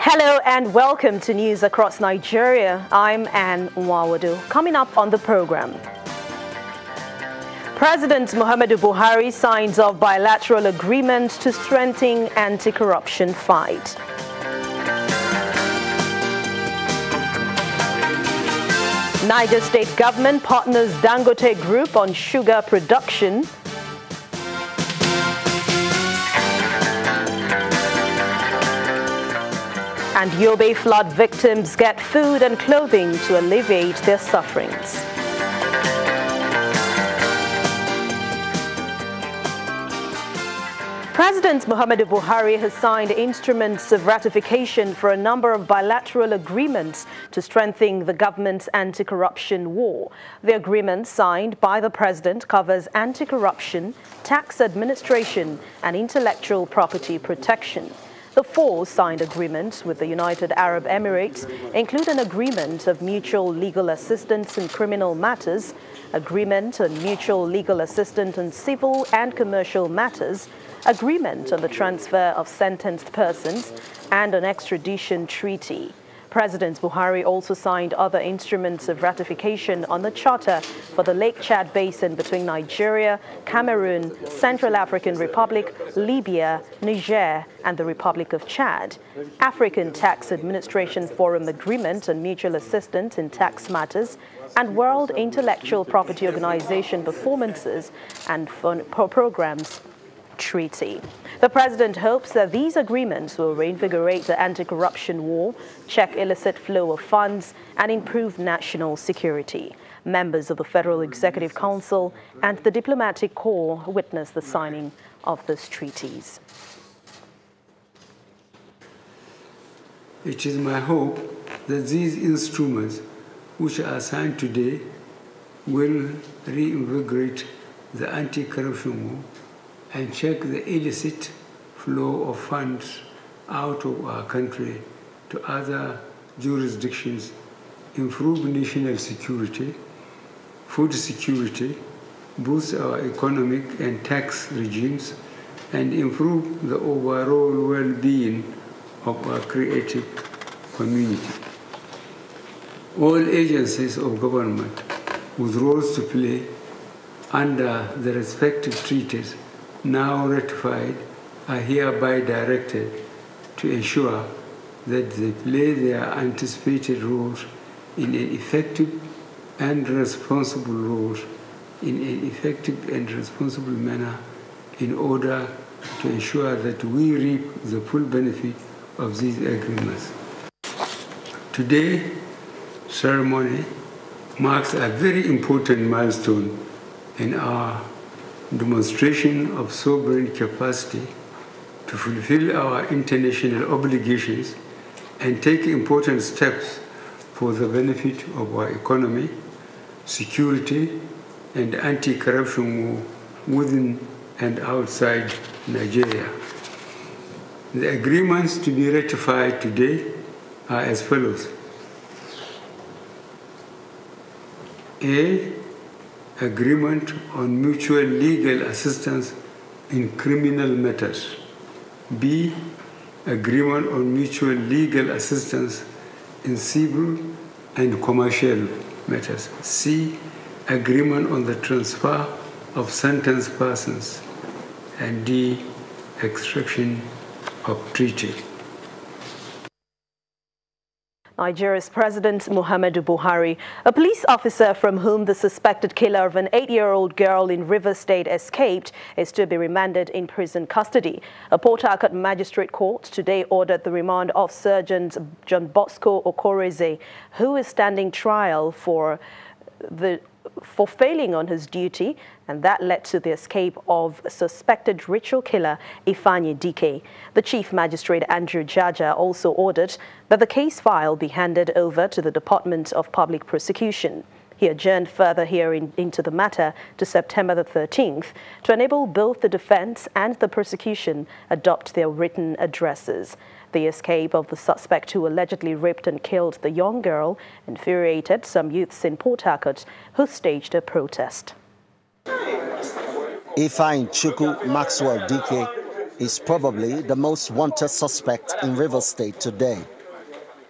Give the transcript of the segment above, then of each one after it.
Hello and welcome to News Across Nigeria. I'm Anne Nwawadu. Coming up on the program, President Muhammadu Buhari signs off bilateral agreement to strengthen anti-corruption fight. Niger State government partners Dangote Group on sugar production. And Yobe flood victims get food and clothing to alleviate their sufferings. President Muhammadu Buhari has signed instruments of ratification for a number of bilateral agreements to strengthen the government's anti-corruption war. The agreement signed by the president covers anti-corruption, tax administration, and intellectual property protection. The four signed agreements with the United Arab Emirates include an agreement of mutual legal assistance in criminal matters, agreement on mutual legal assistance in civil and commercial matters, agreement on the transfer of sentenced persons, and an extradition treaty. President Buhari also signed other instruments of ratification on the Charter for the Lake Chad Basin between Nigeria, Cameroon, Central African Republic, Libya, Niger, and the Republic of Chad, African Tax Administration Forum Agreement on mutual assistance in tax matters, and World Intellectual Property Organization performances and programs treaty. The president hopes that these agreements will reinvigorate the anti-corruption war, check illicit flow of funds, and improve national security. Members of the Federal Executive Council and the diplomatic corps witnessed the signing of these treaties. It is my hope that these instruments, which are signed today, will reinvigorate the anti-corruption war and check the illicit flow of funds out of our country to other jurisdictions, improve national security, food security, boost our economic and tax regimes, and improve the overall well-being of our creative community. All agencies of government with roles to play under the respective treaties now ratified are hereby directed to ensure that they play their anticipated roles in an effective and responsible manner in order to ensure that we reap the full benefit of these agreements. Today's ceremony marks a very important milestone in our demonstration of sovereign capacity to fulfill our international obligations and take important steps for the benefit of our economy, security, and anti-corruption war within and outside Nigeria. The agreements to be ratified today are as follows. A. Agreement on mutual legal assistance in criminal matters. B. Agreement on mutual legal assistance in civil and commercial matters. C. Agreement on the transfer of sentenced persons. And D. Extraction of treaty. Nigeria's President Muhammadu Buhari, a police officer from whom the suspected killer of an 8-year-old girl in Rivers State escaped, is to be remanded in prison custody. A Port Harcourt magistrate court today ordered the remand of Sergeant John Bosco Okoreze, who is standing trial for failing on his duty, and that led to the escape of suspected ritual killer Ifeanyi Dike. The Chief Magistrate Andrew Jaja also ordered that the case file be handed over to the Department of Public Prosecution. He adjourned further hearing into the matter to September the 13th to enable both the defense and the prosecution adopt their written addresses. The escape of the suspect who allegedly raped and killed the young girl infuriated some youths in Port Harcourt who staged a protest. Ifeanyi Chukwu Maxwell Dike is probably the most wanted suspect in Rivers State today.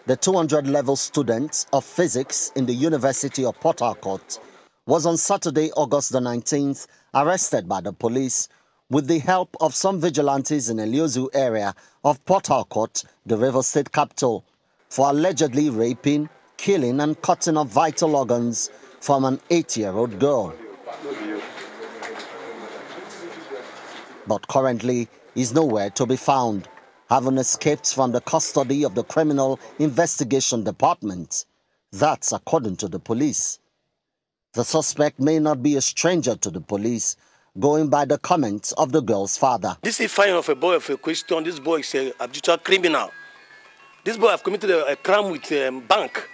The 200-level student of physics in the University of Port Harcourt was on Saturday, August the 19th, arrested by the police with the help of some vigilantes in Eliozu area of Port Harcourt, the River State capital, for allegedly raping, killing and cutting off vital organs from an 8-year-old girl. But currently is nowhere to be found, having escaped from the custody of the Criminal Investigation Department. That's according to the police. The suspect may not be a stranger to the police, going by the comments of the girl's father. This is fine of a boy of a question. This boy is a habitual criminal. This boy have committed a crime with a bank,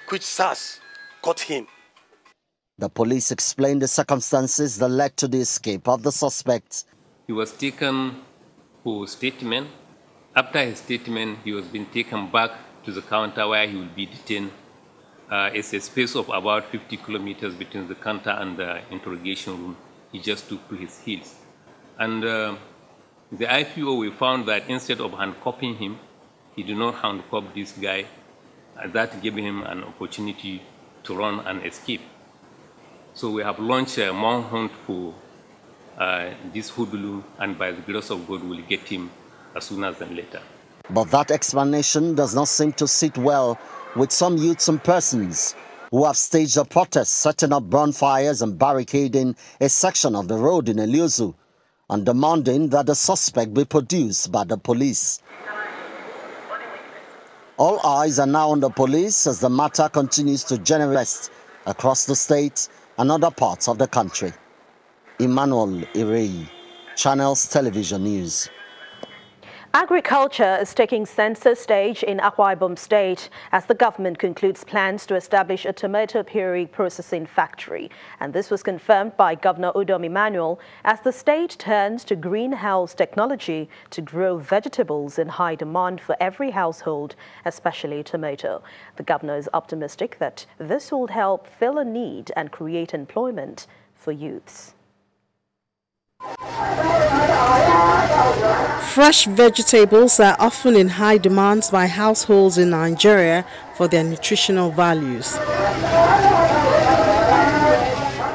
which SARS caught him. The police explained the circumstances that led to the escape of the suspect. He was taken for statement. After his statement, he was being taken back to the counter where he will be detained. It's a space of about 50 kilometers between the counter and the interrogation room. He just took to his heels. And the IPO, we found that instead of handcuffing him, he did not handcuff this guy. That gave him an opportunity to run and escape. So we have launched a manhunt for this hoodlum, and by the grace of God, we'll get him as soon as then later. But that explanation does not seem to sit well with some youths and persons who have staged a protest, setting up bonfires and barricading a section of the road in Eliozu, and demanding that the suspect be produced by the police. All eyes are now on the police as the matter continues to generate across the state and other parts of the country. Emmanuel Irei, Channels Television News. Agriculture is taking center stage in Akwa Ibom State as the government concludes plans to establish a tomato puree processing factory. And this was confirmed by Governor Udom Emmanuel as the state turns to greenhouse technology to grow vegetables in high demand for every household, especially tomato. The governor is optimistic that this will help fill a need and create employment for youths. Fresh vegetables are often in high demand by households in Nigeria for their nutritional values.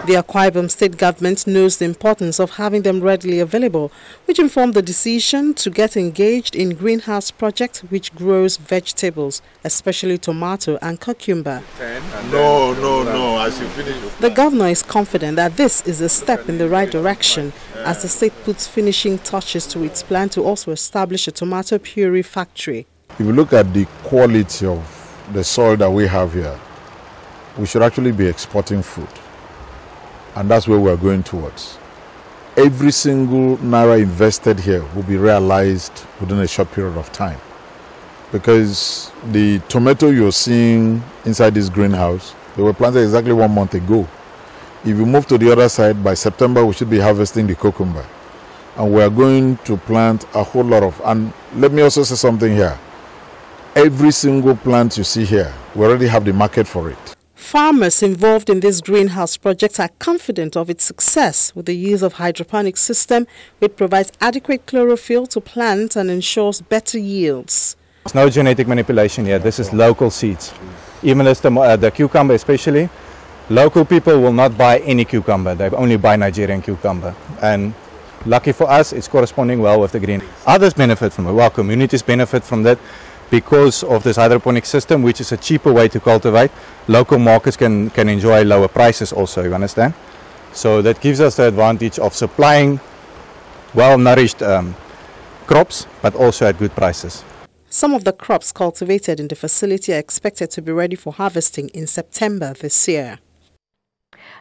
The Akwa Ibom State government knows the importance of having them readily available, which informed the decision to get engaged in greenhouse project which grows vegetables, especially tomato and cucumber. No, I should finish. The governor is confident that this is a step in the right direction as the state puts finishing touches to its plan to also establish a tomato puree factory. If you look at the quality of the soil that we have here, we should actually be exporting food. And that's where we're going towards. Every single naira invested here will be realized within a short period of time. Because the tomato you're seeing inside this greenhouse, they were planted exactly 1 month ago. If you move to the other side, by September we should be harvesting the cucumber. And we're going to plant a whole lot of, and let me also say something here. Every single plant you see here, we already have the market for it. Farmers involved in this greenhouse project are confident of its success with the use of hydroponic system, which provides adequate chlorophyll to plants and ensures better yields. There's no genetic manipulation here. This is local seeds. Even as the cucumber especially, local people will not buy any cucumber. They only buy Nigerian cucumber. And lucky for us, it's corresponding well with the green. Others benefit from it. Well, communities benefit from that. Because of this hydroponic system, which is a cheaper way to cultivate, local markets can enjoy lower prices also, you understand? So that gives us the advantage of supplying well-nourished crops, but also at good prices. Some of the crops cultivated in the facility are expected to be ready for harvesting in September this year.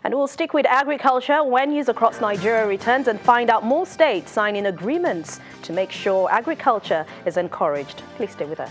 And we'll stick with agriculture when News Across Nigeria returns and find out more states signing agreements to make sure agriculture is encouraged. Please stay with us.